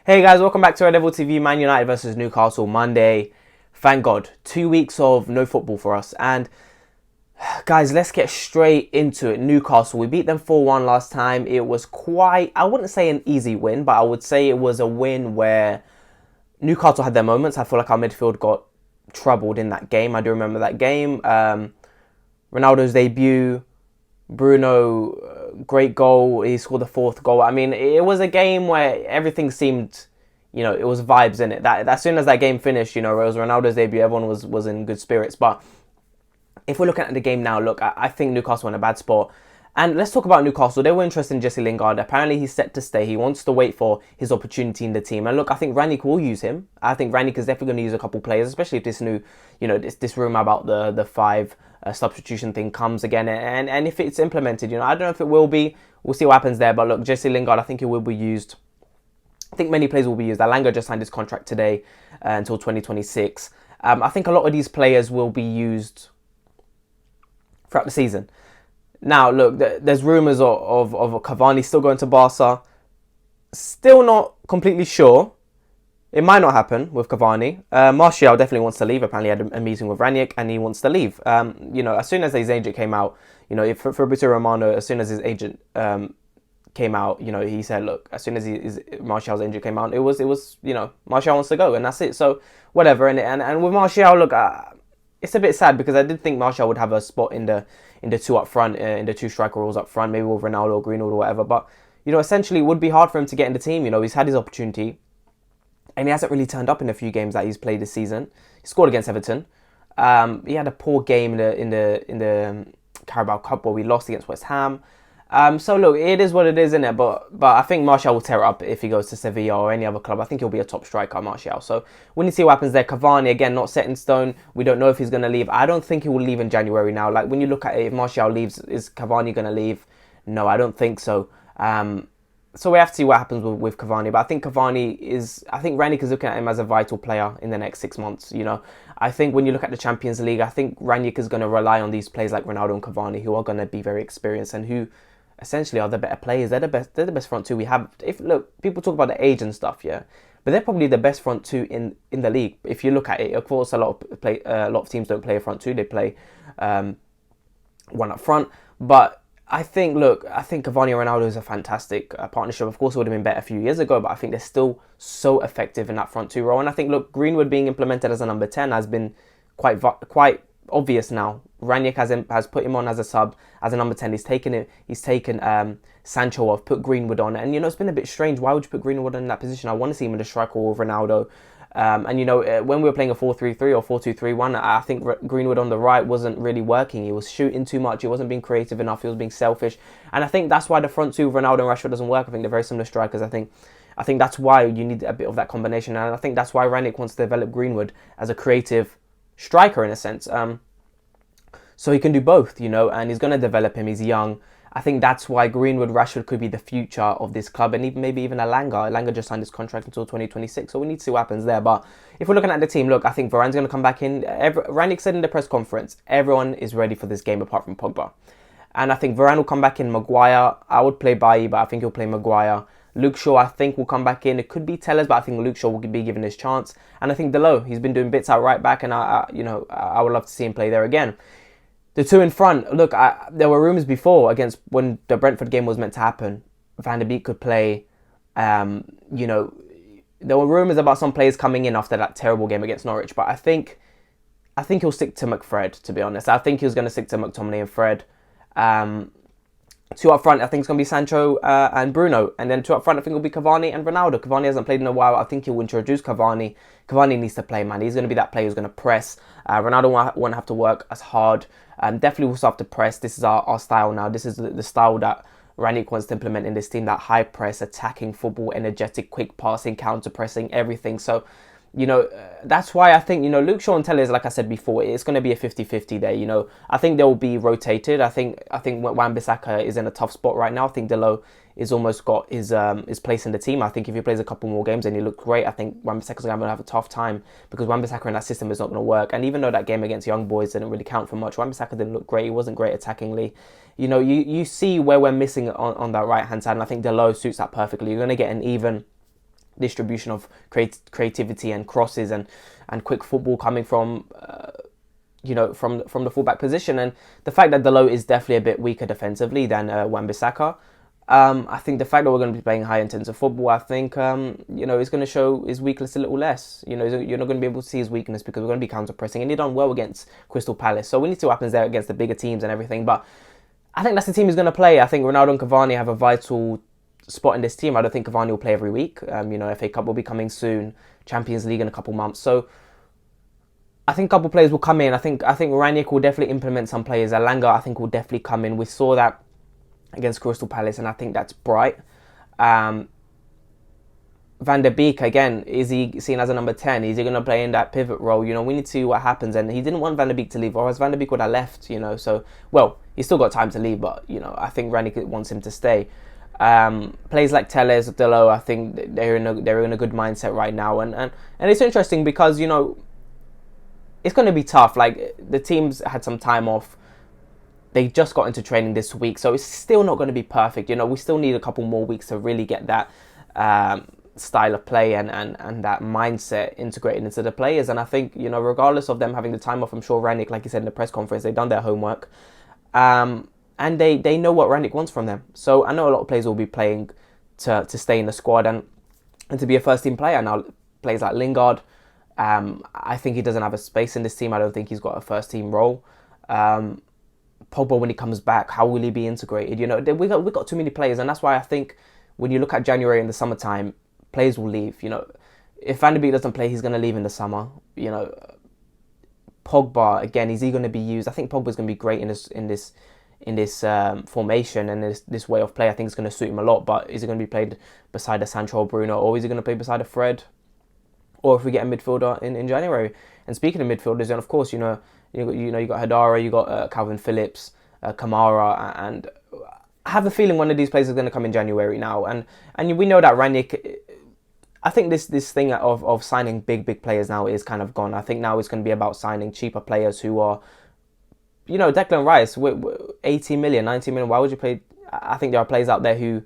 Hey guys, welcome back to Red Devil TV. Man United versus Newcastle Monday. Thank God, 2 weeks of no football for us. And guys, let's get straight into it. Newcastle, we beat them 4-1 last time. It was quite, I wouldn't say an easy win, but I would say it was a win where Newcastle had their moments. I feel like our midfield got troubled in that game. I do remember that game. Ronaldo's debut, Bruno, great goal. He scored the fourth goal. I mean, it was a game where everything seemed, it was vibes in it. That as soon as that game finished, it was Ronaldo's debut. Everyone was in good spirits. But if we're looking at the game now, look, I think Newcastle in a bad spot. And let's talk about Newcastle. They were interested in Jesse Lingard. Apparently, he's set to stay. He wants to wait for his opportunity in the team. And look, I think Rangnick will use him. I think Rangnick is definitely going to use a couple players, especially if this new, this rumor about the five substitution thing comes again. And if it's implemented, I don't know if it will be. We'll see what happens there. But look, Jesse Lingard, I think he will be used. I think many players will be used. Alanga just signed his contract today until 2026. I think a lot of these players will be used throughout the season. Now, look, there's rumours of Cavani still going to Barca. Still not completely sure. It might not happen with Cavani. Martial definitely wants to leave. Apparently, he had a meeting with Rangnick and he wants to leave. As soon as his agent came out, for Fabrizio Romano, as soon as his agent came out, he said, look, as soon as Martial's agent came out, it was Martial wants to go, and that's it. So whatever. And with Martial, look, it's a bit sad because I did think Martial would have a spot in the two up front, in the two striker roles up front, maybe with Ronaldo or Greenwood or whatever. But essentially, it would be hard for him to get in the team. He's had his opportunity, and he hasn't really turned up in a few games that he's played this season. He scored against Everton. He had a poor game in the Carabao Cup where we lost against West Ham. So look, it is what it is, isn't it? But I think Martial will tear it up if he goes to Sevilla or any other club. I think he'll be a top striker, Martial. So we need to see what happens there. Cavani, again, not set in stone. We don't know if he's going to leave. I don't think he will leave in January now. Like, when you look at it, if Martial leaves, is Cavani going to leave? No, I don't think so. So we have to see what happens with Cavani. But I think Rangnick is looking at him as a vital player in the next 6 months. I think when you look at the Champions League, I think Rangnick is going to rely on these players like Ronaldo and Cavani, who are going to be very experienced and who essentially are the better players. They're the best front two we have. People talk about the age and stuff, yeah, but they're probably the best front two in the league. If you look at it, of course, a lot of teams don't play a front two. They play one up front. But I think Cavani and Ronaldo is a fantastic partnership. Of course, it would have been better a few years ago, but I think they're still so effective in that front two role. And I think, Greenwood being implemented as a number 10 has been quite obvious now. Rangnick has put him on as a sub, as a number 10. He's taken Sancho off, put Greenwood on. And, it's been a bit strange. Why would you put Greenwood in that position? I want to see him in the striker with Ronaldo. When we were playing a 4-3-3 or 4-2-3-1, I think Greenwood on the right wasn't really working. He was shooting too much. He wasn't being creative enough. He was being selfish. And I think that's why the front two, Ronaldo and Rashford, doesn't work. I think they're very similar strikers. I think that's why you need a bit of that combination. And I think that's why Rangnick wants to develop Greenwood as a creative striker in a sense. So he can do both, and he's going to develop him. He's young. I think that's why Greenwood, Rashford could be the future of this club, and maybe even Alanga. Alanga just signed his contract until 2026, so we need to see what happens there. But if we're looking at the team, look, I think Varane's going to come back in. Rangnick said in the press conference, everyone is ready for this game apart from Pogba. And I think Varane will come back in. Maguire, I would play Bailly, but I think he'll play Maguire. Luke Shaw, I think, will come back in. It could be Tellers, but I think Luke Shaw will be given his chance. And I think Delo, he's been doing bits out right back, and I would love to see him play there again. The two in front, look, there were rumours before when the Brentford game was meant to happen. Van der Beek could play. There were rumours about some players coming in after that terrible game against Norwich, but I think he'll stick to McFred, to be honest. I think he was going to stick to McTominay and Fred. Two up front, I think it's going to be Sancho and Bruno. And then two up front, I think will be Cavani and Ronaldo. Cavani hasn't played in a while. I think he'll introduce Cavani. Cavani needs to play, man. He's going to be that player who's going to press. Ronaldo won't have to work as hard. Definitely will have to press. This is our style now. This is the style that Rangnick wants to implement in this team. That high press, attacking football, energetic, quick passing, counter pressing, everything. So, that's why I think, Luke Shaw and Tellers, like I said before, it's going to be a 50-50 there. I think they'll be rotated. I think Wan-Bissaka is in a tough spot right now. I think Delo is almost got his place in the team. I think if he plays a couple more games and he looks great, I think Wan-Bissaka's going to have a tough time because Wan-Bissaka in that system is not going to work. And even though that game against Young Boys didn't really count for much, Wan-Bissaka didn't look great. He wasn't great attackingly. You see where we're missing on that right-hand side, and I think Delo suits that perfectly. You're going to get an even distribution of creativity and crosses and quick football coming from from the fullback position. And the fact that Dalot is definitely a bit weaker defensively than Wan-Bissaka. I think the fact that we're going to be playing high intensive football, I think, is going to show his weakness a little less. You're not going to be able to see his weakness because we're going to be counter-pressing. And he done well against Crystal Palace. So we need to see what happens there against the bigger teams and everything. But I think that's the team he's going to play. I think Ronaldo and Cavani have a vital spot in this team. I don't think Cavani will play every week. FA Cup will be coming soon. Champions League in a couple months. So I think a couple players will come in. I think Ranić will definitely implement some players. Elanga, I think, will definitely come in. We saw that against Crystal Palace, and I think that's bright. Van der Beek, again, is he seen as a number 10? Is he going to play in that pivot role? We need to see what happens. And he didn't want Van der Beek to leave, or else Van der Beek would have left, So, well, he's still got time to leave, but, I think Ranić wants him to stay. Players like Telles, Dalot, I think they're in a good mindset right now. And it's interesting because, it's going to be tough. Like, the teams had some time off. They just got into training this week, so it's still not going to be perfect. We still need a couple more weeks to really get that style of play and that mindset integrated into the players. And I think, regardless of them having the time off, I'm sure Ranić, like he said in the press conference, they've done their homework. And they know what Ranić wants from them. So I know a lot of players will be playing to stay in the squad and to be a first-team player. Now, players like Lingard, I think he doesn't have a space in this team. I don't think he's got a first-team role. Pogba, when he comes back, how will he be integrated? We got too many players, and that's why I think when you look at January in the summertime, players will leave. If Van der Beek doesn't play, he's going to leave in the summer. Pogba, again, is he going to be used? I think Pogba's going to be great in this formation and this way of play. I think it's going to suit him a lot. But is he going to be played beside a Sancho or Bruno, or is he going to play beside a Fred? Or if we get a midfielder in January? And speaking of midfielders, then of course, you got Hadara, you got Calvin Phillips, Kamara, and I have a feeling one of these players is going to come in January now. And we know that Ranić, I think this thing of signing big players now is kind of gone. I think now it's going to be about signing cheaper players who are, Declan Rice, 80 million, 90 million. Why would you play? I think there are players out there who,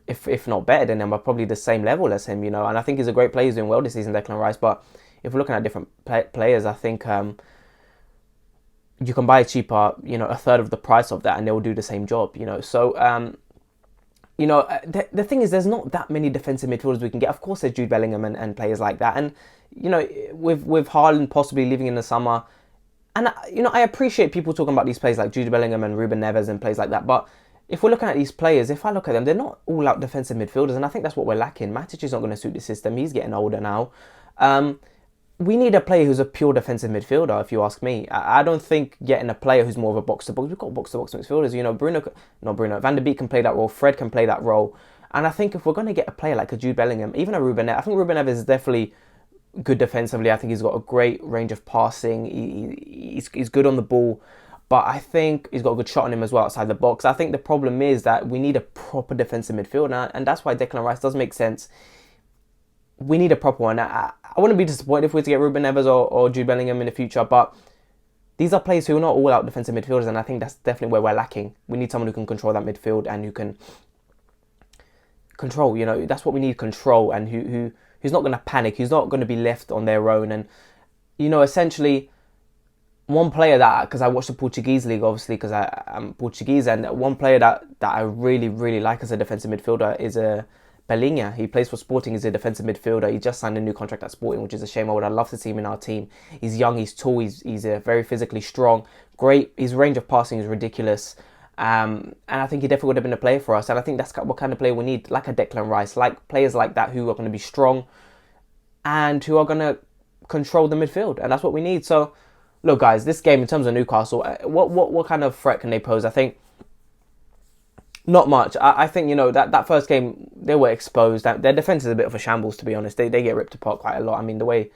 if not better than him, are probably the same level as him, And I think he's a great player. He's doing well this season, Declan Rice. But if we're looking at different players, I think you can buy cheaper, a third of the price of that, and they'll do the same job, So, the thing is, there's not that many defensive midfielders we can get. Of course, there's Jude Bellingham and players like that. And, with Haaland possibly leaving in the summer, and, I appreciate people talking about these players like Jude Bellingham and Ruben Neves and players like that. But if we're looking at these players, if I look at them, they're not all-out defensive midfielders. And I think that's what we're lacking. Matic is not going to suit the system. He's getting older now. We need a player who's a pure defensive midfielder, if you ask me. I don't think getting a player who's more of a box-to-box. We've got box-to-box midfielders. Van der Beek can play that role. Fred can play that role. And I think if we're going to get a player like a Jude Bellingham, even a Ruben Neves, I think Ruben Neves is definitely good defensively. I think he's got a great range of passing. He's good on the ball. But I think he's got a good shot on him as well outside the box. I think the problem is that we need a proper defensive midfielder. And that's why Declan Rice does make sense. We need a proper one. I wouldn't be disappointed if we were to get Ruben Neves or Jude Bellingham in the future, but these are players who are not all-out defensive midfielders, and I think that's definitely where we're lacking. We need someone who can control that midfield and who can control, that's what we need, control, and who's not going to panic, who's not going to be left on their own. And, essentially, one player that, because I watch the Portuguese league, obviously, because I'm Portuguese, and one player that I really, really like as a defensive midfielder is Bellinha. He plays for Sporting. He's a defensive midfielder. He just signed a new contract at Sporting, which is a shame. I would have loved to see him in our team. He's young, he's tall, he's very physically strong. Great. His range of passing is ridiculous. And I think he definitely would have been a player for us. And I think that's what kind of player we need, like a Declan Rice, like players like that who are going to be strong and who are going to control the midfield. And that's what we need. So, look, guys, this game in terms of Newcastle, what kind of threat can they pose? I think not much. I think, that first game, they were exposed. Their defence is a bit of a shambles, to be honest. They get ripped apart quite a lot. I mean, the way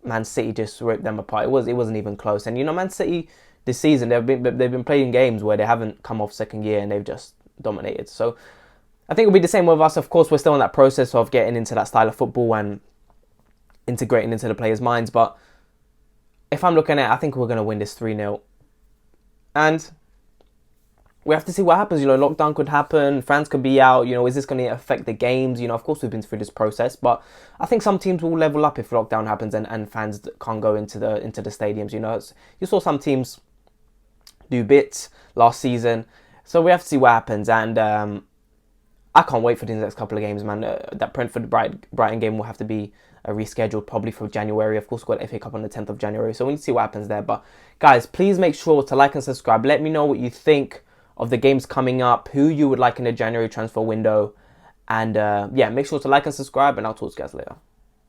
Man City just ripped them apart, it wasn't even close. And, Man City this season, they've been playing games where they haven't come off second gear and they've just dominated. So I think it'll be the same with us. Of course, we're still in that process of getting into that style of football and integrating into the players' minds. But if I'm looking at it, I think we're going to win this 3-0. And we have to see what happens. Lockdown could happen, fans could be out. Is this going to affect the games? Of course we've been through this process, but I think some teams will level up if lockdown happens and fans can't go into the stadiums. You saw some teams do bits last season, so we have to see what happens. And I can't wait for the next couple of games, man. That Brentford Brighton game will have to be rescheduled probably for January. Of course, we've got FA Cup on the 10th of January, so we need to see what happens there. But guys, please make sure to like and subscribe. Let me know what you think of the games coming up, who you would like in the January transfer window. And yeah, make sure to like and subscribe, and I'll talk to you guys later.